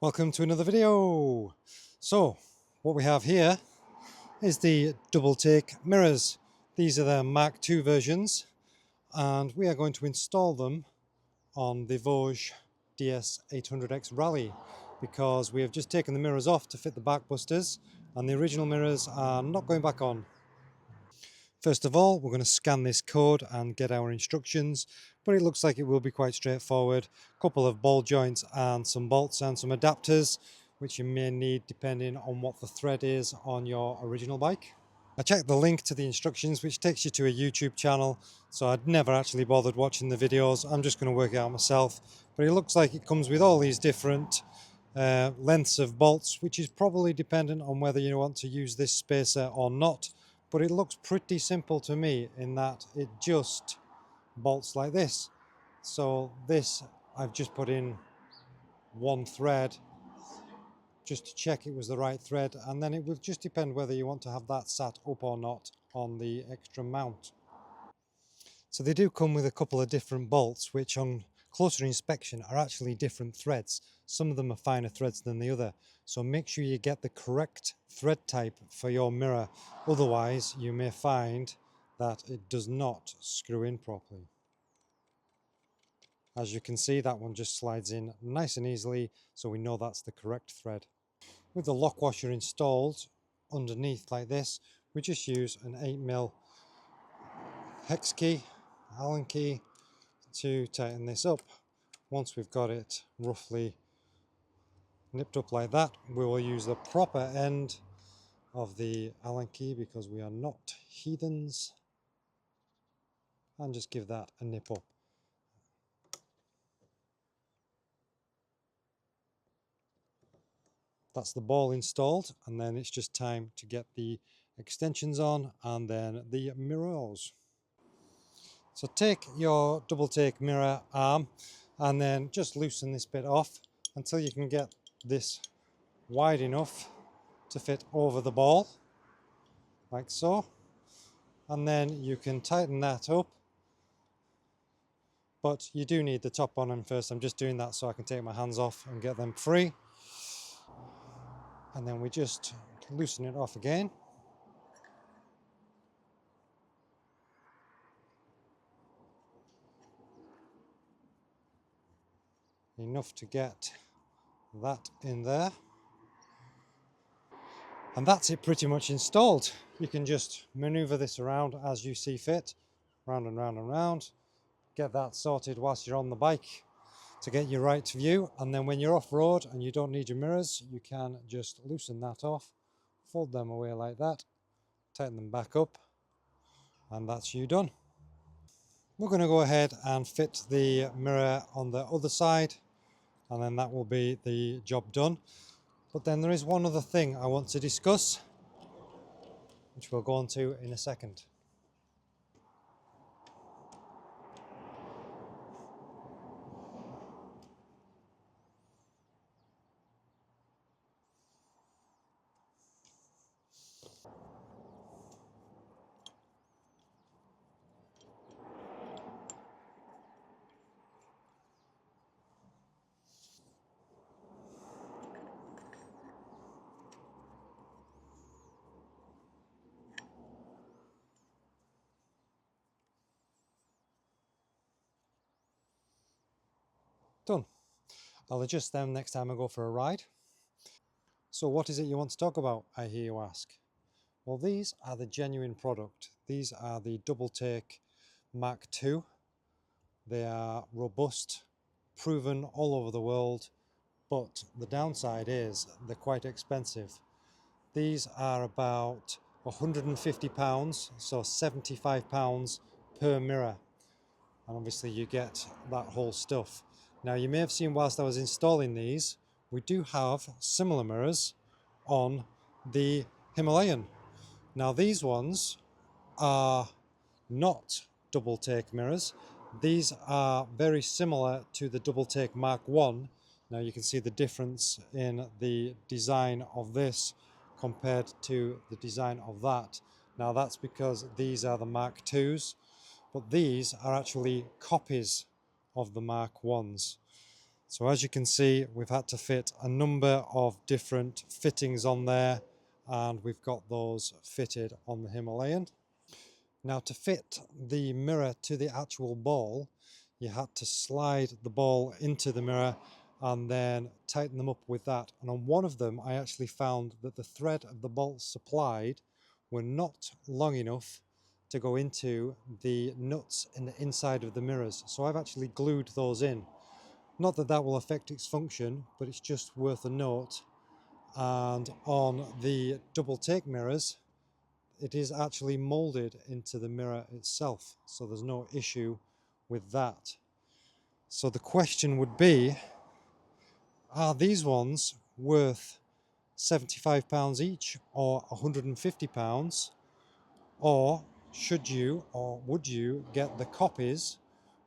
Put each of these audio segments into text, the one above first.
Welcome to another video. So what we have here is the double take mirrors. These are the Mark II versions and we are going to install them on the Voge DS800X Rally because we have just taken the mirrors off to fit the backbusters and the original mirrors are not going back on. First of all, we're going to scan this code and get our instructions, but it looks like it will be quite straightforward. A couple of ball joints and some bolts and some adapters, which you may need depending on what the thread is on your original bike. I checked the link to the instructions, which takes you to a YouTube channel, so I'd never actually bothered watching the videos. I'm just going to work it out myself, but it looks like it comes with all these different lengths of bolts, which is probably dependent on whether you want to use this spacer or not. But it looks pretty simple to me in that it just bolts like this. So this I've just put in one thread just to check it was the right thread, and then it will just depend whether you want to have that sat up or not on the extra mount. So they do come with a couple of different bolts which on closer inspection are actually different threads. Some of them are finer threads than the other, so make sure you get the correct thread type for your mirror, otherwise you may find that it does not screw in properly. As you can see, that one just slides in nice and easily, so we know that's the correct thread. With the lock washer installed underneath like this, we just use an 8mm hex key, Allen key, to tighten this up. Once we've got it roughly nipped up like that, we will use the proper end of the Allen key because we are not heathens, and just give that a nip up. That's the ball installed, and then it's just time to get the extensions on and then the mirrors. So take your double take mirror arm and then just loosen this bit off until you can get this wide enough to fit over the ball, like so. And then you can tighten that up, but you do need the top on first. I'm just doing that so I can take my hands off and get them free. And then we just loosen it off again. Enough to get that in there. And that's it pretty much installed. You can just maneuver this around as you see fit, round and round and round. Get that sorted whilst you're on the bike to get your right view, and then when you're off-road and you don't need your mirrors, you can just loosen that off, fold them away like that, tighten them back up, and that's you done. We're going to go ahead and fit the mirror on the other side, and then that will be the job done. But then there is one other thing I want to discuss, which we'll go on to in a second. Done. I'll adjust them next time I go for a ride. So what is it you want to talk about, I hear you ask? Well, these are the genuine product. These are the Double Take Mk2. They are robust, proven all over the world, but the downside is they're quite expensive. These are about £150, so £75 per mirror. And obviously you get that whole stuff. Now you may have seen whilst I was installing these, we do have similar mirrors on the Himalayan. Now these ones are not double take mirrors. These are very similar to the Double Take Mark 1. Now you can see the difference in the design of this compared to the design of that. Now that's because these are the Mark 2s, but these are actually copies of the Mark 1s. So as you can see, we've had to fit a number of different fittings on there, and we've got those fitted on the Himalayan. Now, to fit the mirror to the actual ball, you had to slide the ball into the mirror and then tighten them up with that. And on one of them, I actually found that the thread of the bolts supplied were not long enough to go into the nuts in the inside of the mirrors. So I've actually glued those in. Not that that will affect its function, but it's just worth a note. And on the double take mirrors, it is actually molded into the mirror itself, so there's no issue with that. So the question would be, are these ones worth £75 each or £150, or should you or would you get the copies,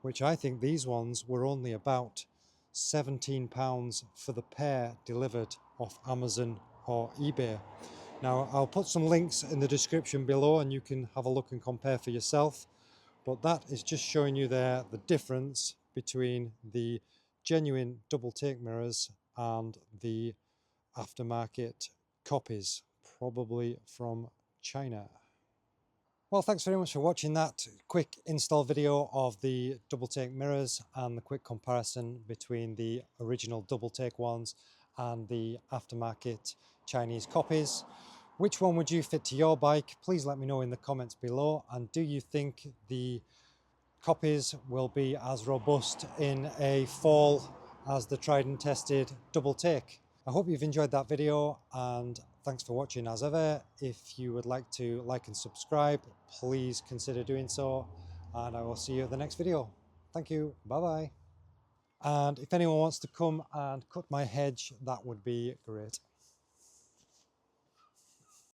which I think these ones were only about £17 for the pair delivered off Amazon or eBay. Now, I'll put some links in the description below and you can have a look and compare for yourself. But that is just showing you there the difference between the genuine double take mirrors and the aftermarket copies, probably from China. Well, thanks very much for watching that quick install video of the double take mirrors and the quick comparison between the original double take ones and the aftermarket Chinese copies. Which one would you fit to your bike? Please let me know in the comments below. And do you think the copies will be as robust in a fall as the tried and tested double take? I hope you've enjoyed that video, and thanks for watching as ever. If you would like to like and subscribe, please consider doing so, and I will see you at the next video. Thank you. Bye bye. And if anyone wants to come and cut my hedge, that would be great.